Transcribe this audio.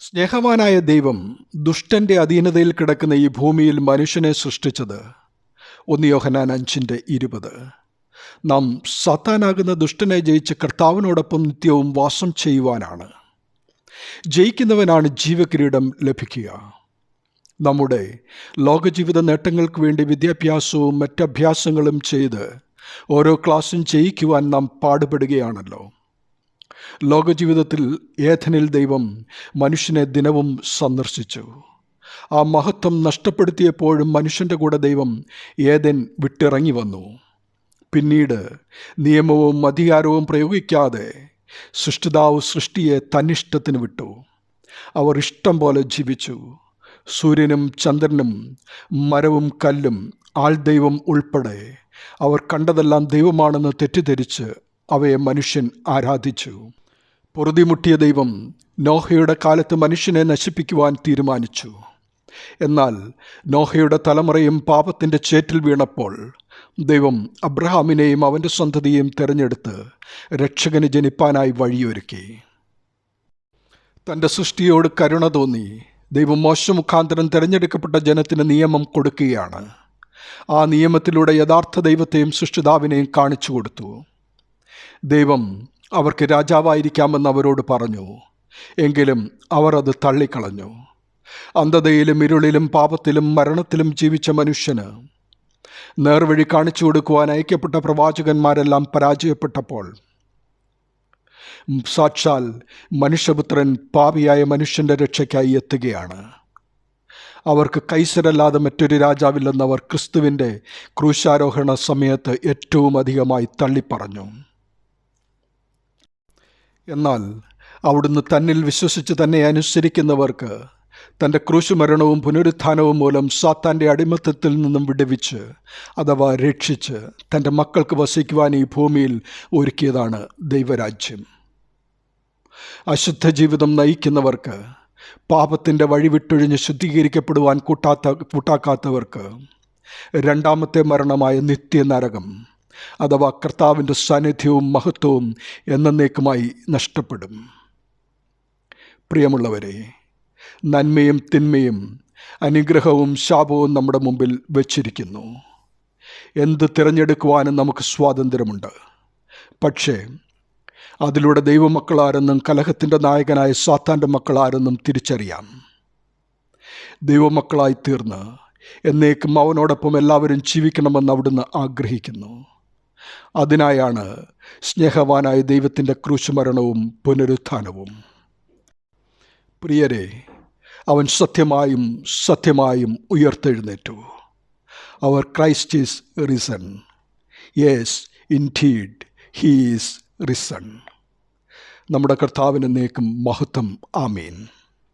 സ്നേഹവാനായ ദൈവം ദുഷ്ടന്റെ അധീനതയിൽ കിടക്കുന്ന ഈ ഭൂമിയിൽ മനുഷ്യനെ സൃഷ്ടിച്ചത് 1 യോഹന്നാൻ 5:20. നാം സാത്താനാകുന്ന ദുഷ്ടനെ ജയിച്ച് കർത്താവിനോടൊപ്പം നിത്യവും വാസം ചെയ്യുവാനാണ്. ജയിക്കുന്നവനാണ് ജീവകിരീടം ലഭിക്കുക. നമ്മുടെ ലോകജീവിത നേട്ടങ്ങൾക്ക് വേണ്ടി വിദ്യാഭ്യാസവും മറ്റഭ്യാസങ്ങളും ചെയ്ത് ഓരോ ക്ലാസ്സും ജയിക്കുവാൻ നാം പാടുപെടുകയാണല്ലോ. ലോകജീവിതത്തിൽ ഏഥനിൽ ദൈവം മനുഷ്യനെ ദിനവും സന്ദർശിച്ചു. ആ മഹത്വം നഷ്ടപ്പെടുത്തിയപ്പോഴും മനുഷ്യൻ്റെ കൂടെ ദൈവം ഏദൻ വിട്ടിറങ്ങി വന്നു. പിന്നീട് നിയമവും അധികാരവും പ്രയോഗിക്കാതെ സൃഷ്ടിതാവ് സൃഷ്ടിയെ തന്നിഷ്ടത്തിന് വിട്ടു. അവർ ഇഷ്ടം പോലെ ജീവിച്ചു. സൂര്യനും ചന്ദ്രനും മരവും കല്ലും ആൾദൈവം ഉൾപ്പെടെ അവർ കണ്ടതെല്ലാം ദൈവമാണെന്ന് തെറ്റിദ്ധരിച്ച് അവയെ മനുഷ്യൻ ആരാധിച്ചു. പൊറുതിമുട്ടിയ ദൈവം നോഹയുടെ കാലത്ത് മനുഷ്യനെ നശിപ്പിക്കുവാൻ തീരുമാനിച്ചു. എന്നാൽ നോഹയുടെ തലമുറയും പാപത്തിൻ്റെ ചേറ്റിൽ വീണപ്പോൾ ദൈവം അബ്രഹാമിനെയും അവൻ്റെ സന്തതിയെയും തിരഞ്ഞെടുത്ത് രക്ഷകന് ജനിപ്പാനായി വഴിയൊരുക്കി. തൻ്റെ സൃഷ്ടിയോട് കരുണ തോന്നി ദൈവം മോശ മുഖാന്തരം തിരഞ്ഞെടുക്കപ്പെട്ട ജനത്തിന് നിയമം കൊടുക്കുകയാണ്. ആ നിയമത്തിലൂടെ യഥാർത്ഥ ദൈവത്തെയും സൃഷ്ടിതാവിനെയും കാണിച്ചു കൊടുത്തു. ദൈവം അവർക്ക് രാജാവായിരിക്കാമെന്ന് അവരോട് പറഞ്ഞു. എങ്കിലും അവർ അത് തള്ളിക്കളഞ്ഞു. അന്ധതയിലും ഇരുളിലും പാപത്തിലും മരണത്തിലും ജീവിച്ച മനുഷ്യന് നേർവഴി കാണിച്ചു കൊടുക്കുവാൻ അയക്കപ്പെട്ട പ്രവാചകന്മാരെല്ലാം പരാജയപ്പെട്ടപ്പോൾ സാക്ഷാൽ മനുഷ്യപുത്രൻ പാപിയായ മനുഷ്യൻ്റെ രക്ഷയ്ക്കായി എത്തുകയാണ്. അവർക്ക് കൈസരല്ലാതെ മറ്റൊരു രാജാവില്ലെന്ന് അവർ ക്രിസ്തുവിൻ്റെ ക്രൂശാരോഹണ സമയത്ത് ഏറ്റവും അധികമായി തള്ളിപ്പറഞ്ഞു. എന്നാൽ അവിടുന്ന് തന്നിൽ വിശ്വസിച്ച് തന്നെ അനുസരിക്കുന്നവർക്ക് തൻ്റെ ക്രൂശുമരണവും പുനരുത്ഥാനവും മൂലം സാത്താൻ്റെ അടിമത്തത്തിൽ നിന്നും വിടുവിച്ച് അഥവാ രക്ഷിച്ച് തൻ്റെ മക്കൾക്ക് വസിക്കുവാൻ ഈ ഭൂമിയിൽ ഒരുക്കിയതാണ് ദൈവരാജ്യം. അശുദ്ധ ജീവിതം നയിക്കുന്നവർക്ക്, പാപത്തിൻ്റെ വഴി വിട്ടൊഴിഞ്ഞ് ശുദ്ധീകരിക്കപ്പെടുവാൻ കൂട്ടാക്കാത്തവർക്ക് രണ്ടാമത്തെ മരണമായ നിത്യനരകം അഥവാ കർത്താവിൻ്റെ സാന്നിധ്യവും മഹത്വവും എന്നേക്കുമായി നഷ്ടപ്പെടും. പ്രിയമുള്ളവരെ, നന്മയും തിന്മയും അനുഗ്രഹവും ശാപവും നമ്മുടെ മുമ്പിൽ വച്ചിരിക്കുന്നു. എന്ത് തിരഞ്ഞെടുക്കുവാനും നമുക്ക് സ്വാതന്ത്ര്യമുണ്ട്. പക്ഷേ അതിലൂടെ ദൈവമക്കളാരെന്നും കലഹത്തിൻ്റെ നായകനായ സാത്താൻ്റെ മക്കളാരെന്നും തിരിച്ചറിയാം. ദൈവമക്കളായി തീർന്ന് എന്നേക്കും അവനോടൊപ്പം എല്ലാവരും ജീവിക്കണമെന്ന് അവിടുന്ന് ആഗ്രഹിക്കുന്നു. അതിനായാണ് സ്നേഹവാനായ ദൈവത്തിൻ്റെ ക്രൂശുമരണവും പുനരുത്ഥാനവും. പ്രിയരെ, അവൻ സത്യമായും സത്യമായും ഉയർത്തെഴുന്നേറ്റു. അവർ Christ is risen. Yes, indeed he is risen. നമ്മുടെ കർത്താവിന് എന്നേക്കും മഹത്വം. ആമേൻ.